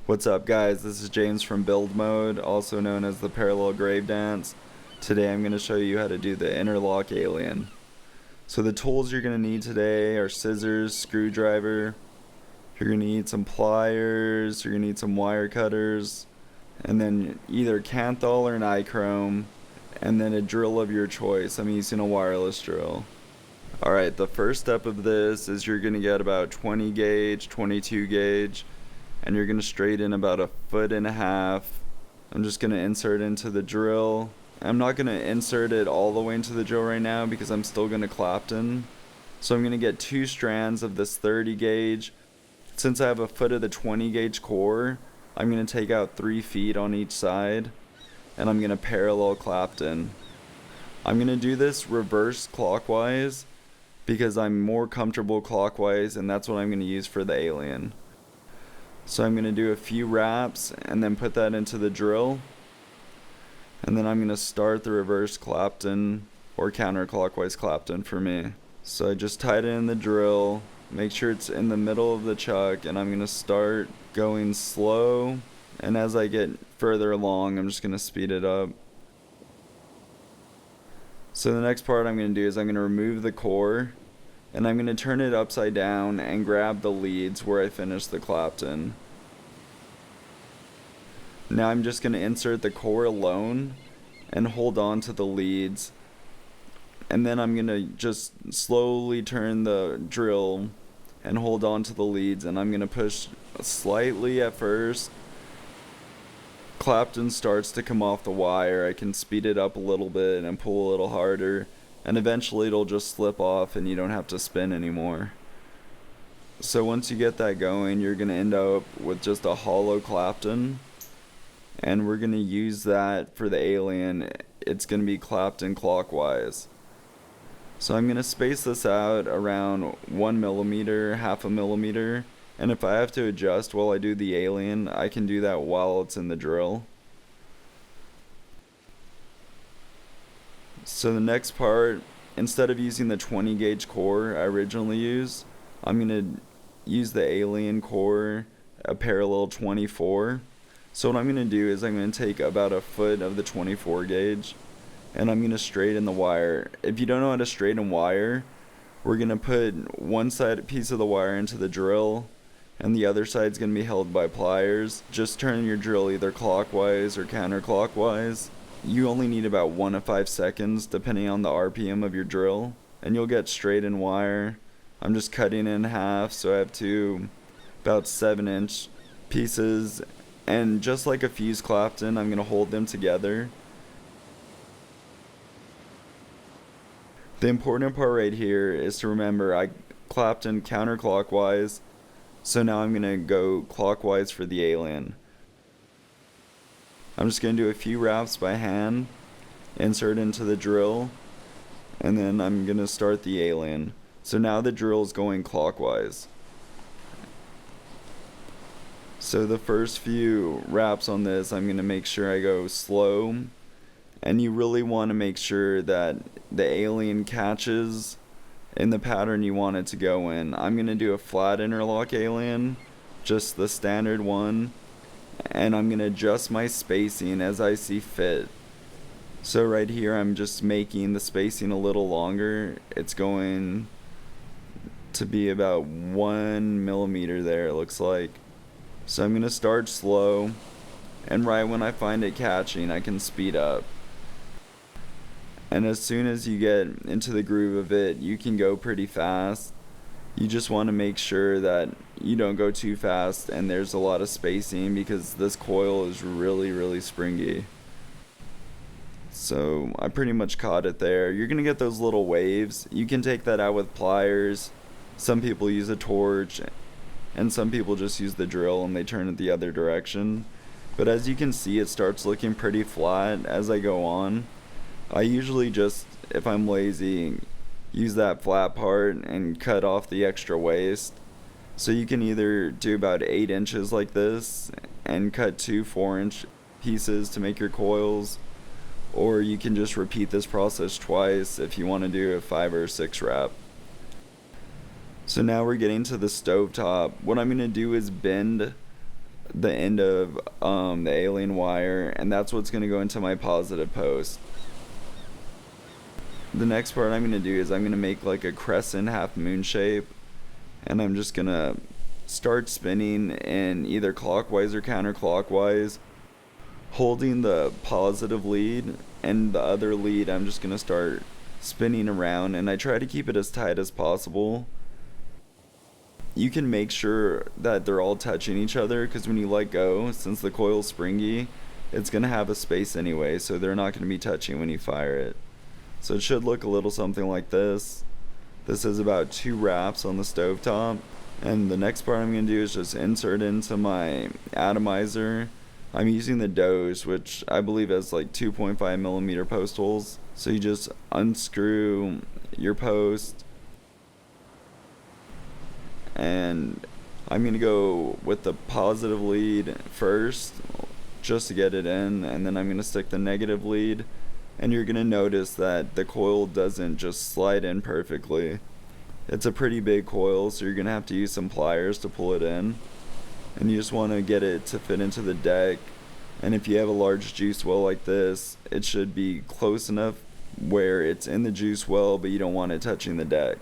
What's up, guys? This is James from Build Mode, also known as the Parallel Gravedance. Today I'm going to show you how to do the Interlock alien. So the tools you're going to need today are scissors, screwdriver, you're going to need some pliers, you're going to need some wire cutters, and then either Kanthal or an iChrome, and then a drill of your choice. I'm using a wireless drill. Alright, the first step of this is you're going to get about 20 gauge, 22 gauge, and you're going to straighten about 1.5 feet. I'm just going to insert into the drill. I'm not going to insert it all the way into the drill right now because I'm still going to Clapton. So I'm going to get 2 strands of this 30 gauge. Since I have 1 foot of the 20 gauge core, I'm going to take out 3 feet on each side, and I'm going to parallel Clapton. I'm going to do this reverse clockwise because I'm more comfortable clockwise, and that's what I'm going to use for the alien. So I'm going to do a few wraps and then put that into the drill. And then I'm going to start the reverse Clapton, or counterclockwise Clapton for me. So I just tied it in the drill, make sure it's in the middle of the chuck, and I'm going to start going slow. And as I get further along, I'm just going to speed it up. So the next part I'm going to do is I'm going to remove the core, and I'm going to turn it upside down and grab the leads where I finished the Clapton. Now I'm just going to insert the core alone and hold on to the leads. And then I'm going to just slowly turn the drill and hold on to the leads, and I'm going to push slightly at first. Clapton starts to come off the wire. I can speed it up a little bit and pull a little harder, and eventually it'll just slip off and you don't have to spin anymore. So once you get that going, you're going to end up with just a hollow Clapton, and we're going to use that for the alien. It's going to be Clapton clockwise. So I'm going to space this out around 1 millimeter, 0.5 millimeter, and if I have to adjust while I do the alien, I can do that while it's in the drill. So the next part, instead of using the 20 gauge core I originally used, I'm going to use the alien core, a parallel 24. So what I'm going to do is I'm going to take about 1 foot of the 24 gauge, and I'm going to straighten the wire. If you don't know how to straighten wire, we're going to put one side piece of the wire into the drill, and the other side's going to be held by pliers. Just turn your drill either clockwise or counterclockwise. You only need about 1 to 5 seconds depending on the RPM of your drill, and you'll get straightened wire. I'm just cutting it in half, so I have 2 about 7-inch pieces, and just like a fuse Clapton, I'm going to hold them together. The important part right here is to remember I Clapton counterclockwise, so now I'm going to go clockwise for the alien. I'm just going to do a few wraps by hand, insert into the drill, and then I'm going to start the alien. So now the drill is going clockwise. So the first few wraps on this, I'm going to make sure I go slow, and you really want to make sure that the alien catches in the pattern you want it to go in. I'm going to do a flat interlock alien, just the standard one, and I'm going to adjust my spacing as I see fit. So right here I'm just making the spacing a little longer. It's going to be about 1 millimeter there, it looks like. So I'm going to start slow, and right when I find it catching, I can speed up. And as soon as you get into the groove of it, you can go pretty fast. You just want to make sure that you don't go too fast and there's a lot of spacing because this coil is really springy. So I pretty much caught it there. You're going to get those little waves. You can take that out with pliers. Some people use a torch, and some people just use the drill and they turn it the other direction. But as you can see, it starts looking pretty flat as I go on. I usually just, if I'm lazy, use that flat part and cut off the extra waste. So you can either do about 8 inches like this and cut 2 4-inch pieces to make your coils, or you can just repeat this process twice if you want to do a 5 or 6 wrap. So now we're getting to the stovetop. What I'm going to do is bend the end of the alien wire, and that's what's going to go into my positive post. The next part I'm going to do is I'm going to make like a crescent half moon shape, and I'm just going to start spinning in either clockwise or counterclockwise, holding the positive lead, and the other lead I'm just going to start spinning around, and I try to keep it as tight as possible. You can make sure that they're all touching each other, because when you let go, since the coil's springy, it's going to have a space anyway, so they're not going to be touching when you fire it. So it should look a little something like this. This is about 2 wraps on the stovetop, and the next part I'm going to do is just insert into my atomizer. I'm using the Doge, which I believe has like 2.5 millimeter post holes. So you just unscrew your post, and I'm going to go with the positive lead first just to get it in, and then I'm going to stick the negative lead, and you're going to notice that the coil doesn't just slide in perfectly. It's a pretty big coil, so you're going to have to use some pliers to pull it in, and you just want to get it to fit into the deck. And if you have a large juice well like this, it should be close enough where it's in the juice well, but you don't want it touching the deck.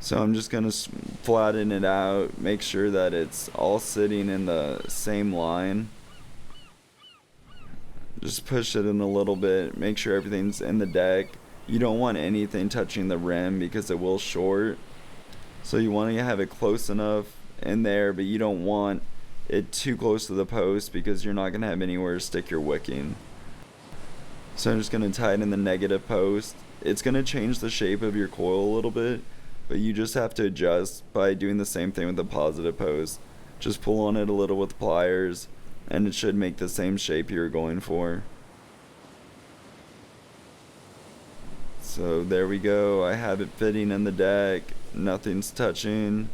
So I'm just going to flatten it out, make sure that it's all sitting in the same line. Just push it in a little bit, make sure everything's in the deck. You don't want anything touching the rim because it will short. So you want to have it close enough in there, but you don't want it too close to the post because you're not going to have anywhere to stick your wicking. So I'm just going to tighten the negative post. It's going to change the shape of your coil a little bit, but you just have to adjust by doing the same thing with the positive post. Just pull on it a little with pliers, and it should make the same shape you're going for. So there we go. I have it fitting in the deck. Nothing's touching.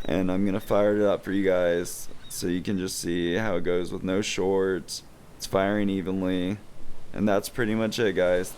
And I'm going to fire it up for you guys so you can just see how it goes with no shorts. It's firing evenly. And that's pretty much it, guys.